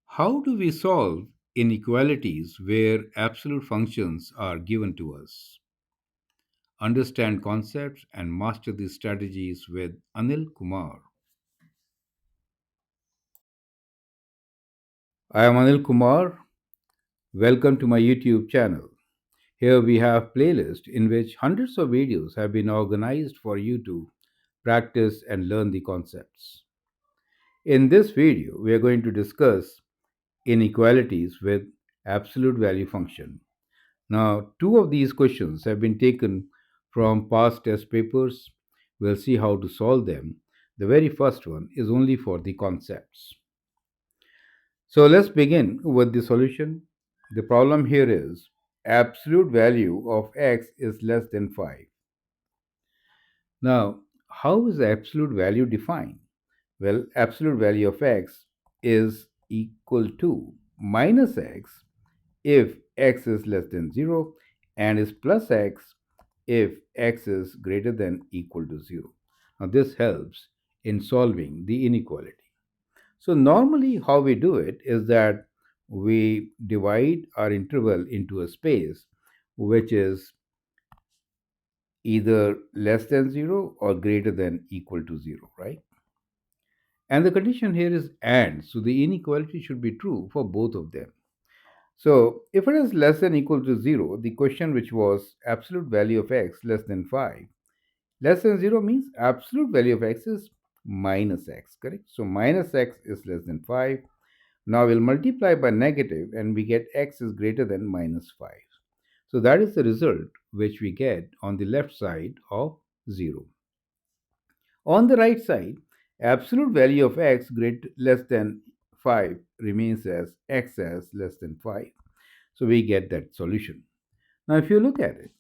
How do we solve inequalities where absolute functions are given to us? Understand concepts and master these strategies with Anil Kumar. I am Anil Kumar. Welcome to my YouTube channel. Here we have playlist in which hundreds of videos have been organized for you to practice and learn the concepts. In this video, we are going to discuss inequalities with absolute value function. Now, two of these questions have been taken from past test papers. We'll see how to solve them. The very first one is only for the concepts. So let's begin with the solution. The problem here is absolute value of x is less than 5. Now, how is the absolute value defined? Well, absolute value of x is equal to minus x if x is less than 0 and is plus x if x is greater than equal to 0. Now, this helps in solving the inequality. So, normally, how we do it is that we divide our interval into a space which is either less than 0 or greater than equal to 0, right? And the condition here is and, so the inequality should be true for both of them. So, if it is less than equal to 0, the question which was absolute value of x less than 5, less than 0 means absolute value of x is minus x, correct? So, minus x is less than 5. Now, we'll multiply by negative and we get x is greater than minus 5. So, that is the result which we get on the left side of 0. On the right side, absolute value of x less than 5 remains as x as less than 5. So we get that solution. Now, if you look at it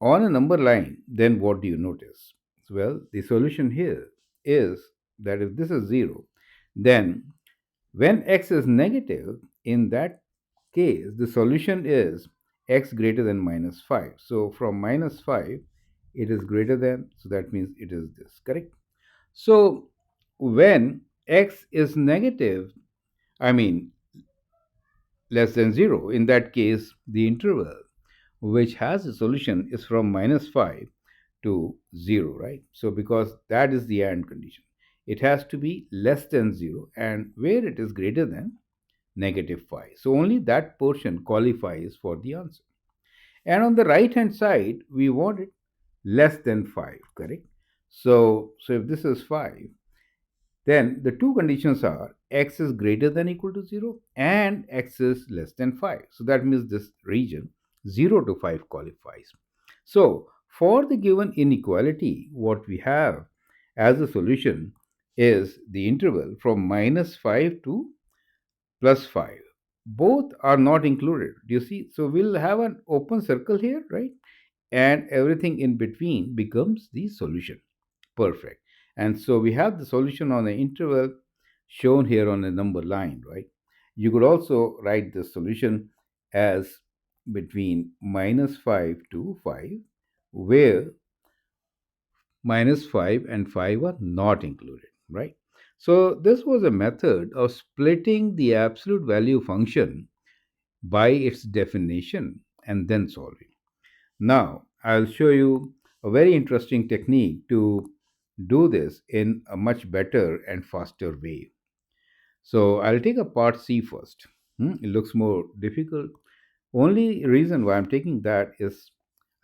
on a number line, then what do you notice? Well, the solution here is that if this is 0, then when x is negative, in that case, the solution is x greater than minus 5. So from minus 5, it is greater than, so that means it is this, correct? So when x is negative, I mean less than 0, in that case, the interval which has a solution is from minus 5 to 0, right? So because that is the and condition, it has to be less than 0 and where it is greater than negative 5. So only that portion qualifies for the answer. And on the right hand side, we want it less than 5, correct? So if this is 5, then the two conditions are x is greater than equal to 0 and x is less than 5. So that means this region 0 to 5 qualifies. So for the given inequality, what we have as a solution is the interval from minus 5 to plus 5. Both are not included. Do you see? So we'll have an open circle here, right? And everything in between becomes the solution. Perfect. And so we have the solution on the interval shown here on a number line, right? You could also write the solution as between minus 5 to 5, where minus 5 and 5 are not included, right? So this was a method of splitting the absolute value function by its definition and then solving. Now, I'll show you a very interesting technique to do this in a much better and faster way. So, I'll take a part C first. It looks more difficult. Only reason why I'm taking that is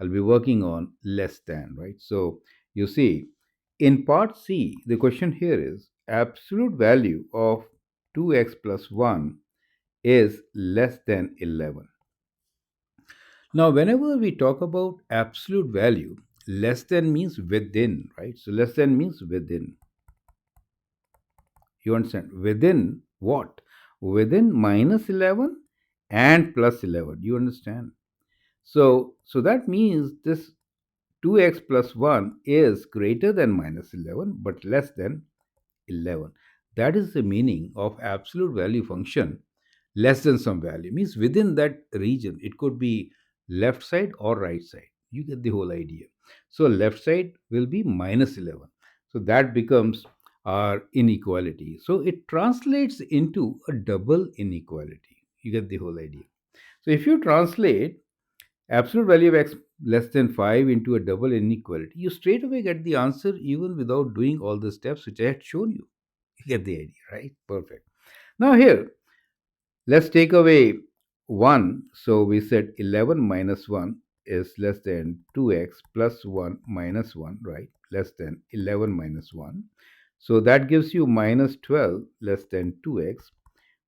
I'll be working on less than, right? So, you see, in part C, the question here is absolute value of 2x plus 1 is less than 11. Now, whenever we talk about absolute value, less than means within, right? So, less than means within. You understand? Within what? Within minus 11 and plus 11. You understand? So that means this 2x plus 1 is greater than minus 11 but less than 11. That is the meaning of absolute value function less than some value. Means within that region, it could be left side or right side. You get the whole idea. So left side will be minus 11. So that becomes our inequality. So it translates into a double inequality. You get the whole idea. So if you translate absolute value of x less than 5 into a double inequality, you straight away get the answer even without doing all the steps which I had shown you. You get the idea, right? Perfect. Now, here, let's take away 1. So, we said 11 minus 1 is less than 2x plus 1 minus 1, right? Less than 11 minus 1. So, that gives you minus 12 less than 2x,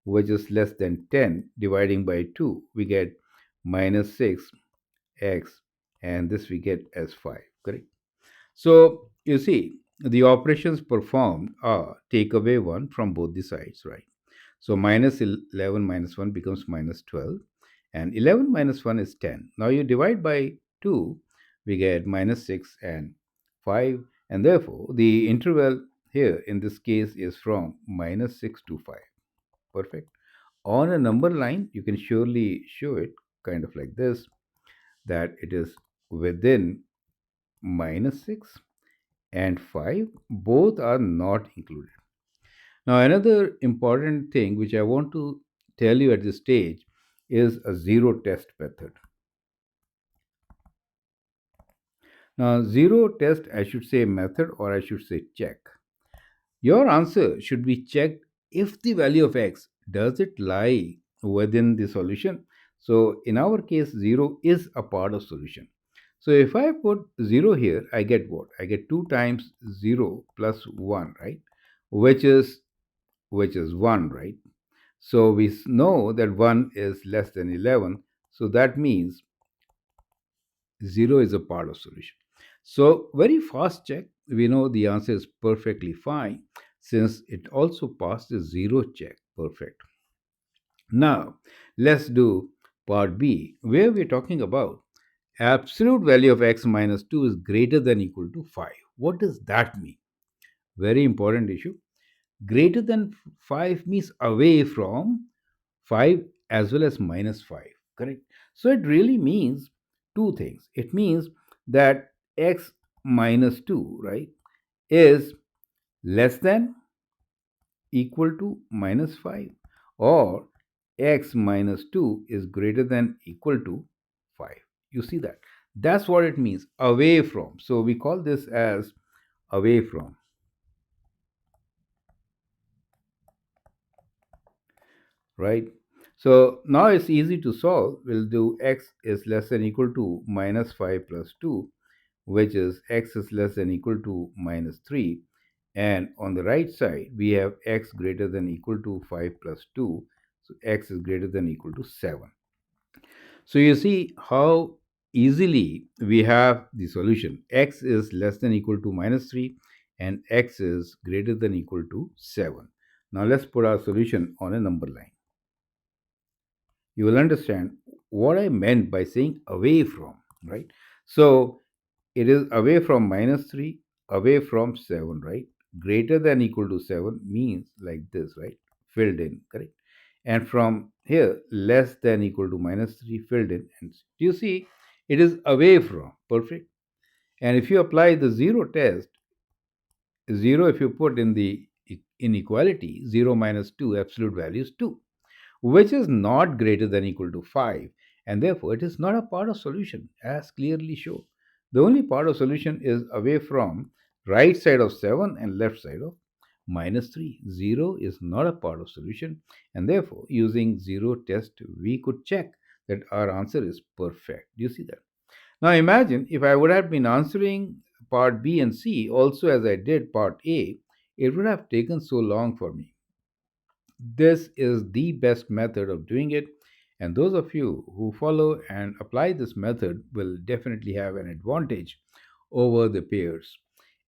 which is less than 10 dividing by 2. We get minus 6x, and this we get as 5, correct? So you see, the operations performed are take away 1 from both the sides, right? So minus 11 minus 1 becomes minus 12, and 11 minus 1 is 10. Now you divide by 2, we get minus 6 and 5, and therefore the interval here in this case is from minus 6 to 5. Perfect. On a number line, you can surely show it kind of like this, that it is within minus 6 and 5, both are not included. Now, another important thing which I want to tell you at this stage is a zero test method. Now, zero test, I should say method, or I should say check. Your answer should be checked if the value of x does it lie within the solution. So in our case 0 is a part of solution. So if I put 0 here, I get what? I get 2 times 0 plus 1, right? Which is 1, right? So we know that 1 is less than 11. So that means 0 is a part of solution. So very fast check, we know the answer is perfectly fine since it also passed the 0 check. Perfect. Now let's do part B, where we're talking about absolute value of x minus 2 is greater than equal to 5. What does that mean? Very important issue. Greater than 5 means away from 5 as well as minus 5, correct? So it really means two things. It means that x minus 2, right, is less than equal to minus 5, or x minus 2 is greater than equal to 5. You see that? That's what it means, away from. So we call this as away from, right? So now it's easy to solve. We'll do x is less than equal to minus 5 plus 2, which is x is less than equal to minus 3. And on the right side, we have x greater than equal to 5 plus 2. So x is greater than equal to 7. So you see how easily we have the solution. X is less than equal to minus 3 and x is greater than equal to 7. Now let's put our solution on a number line. You will understand what I meant by saying away from, right? So it is away from minus 3, away from 7, right? Greater than equal to 7 means like this, right? Filled in, correct? And from here, less than equal to minus 3, filled in. And do you see? It is away from, perfect. And if you apply the zero test, 0 if you put in the inequality, 0 minus 2, absolute value is 2, which is not greater than equal to 5, and therefore it is not a part of solution as clearly shown. The only part of solution is away from right side of 7 and left side of minus 3. 0 is not a part of solution, and therefore using 0 test we could check that our answer is perfect. Do you see that? Now imagine if I would have been answering part B and C also as I did part A, it would have taken so long for me. This is the best method of doing it, and those of you who follow and apply this method will definitely have an advantage over the peers.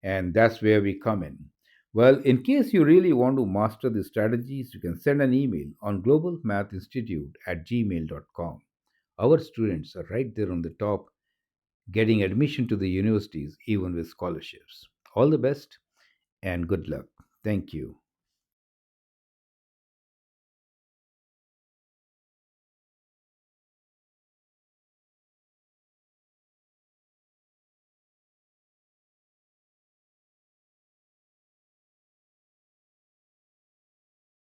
And that's where we come in. Well, in case you really want to master the strategies, you can send an email on globalmathinstitute@gmail.com. Our students are right there on the top, getting admission to the universities, even with scholarships. All the best and good luck. Thank you.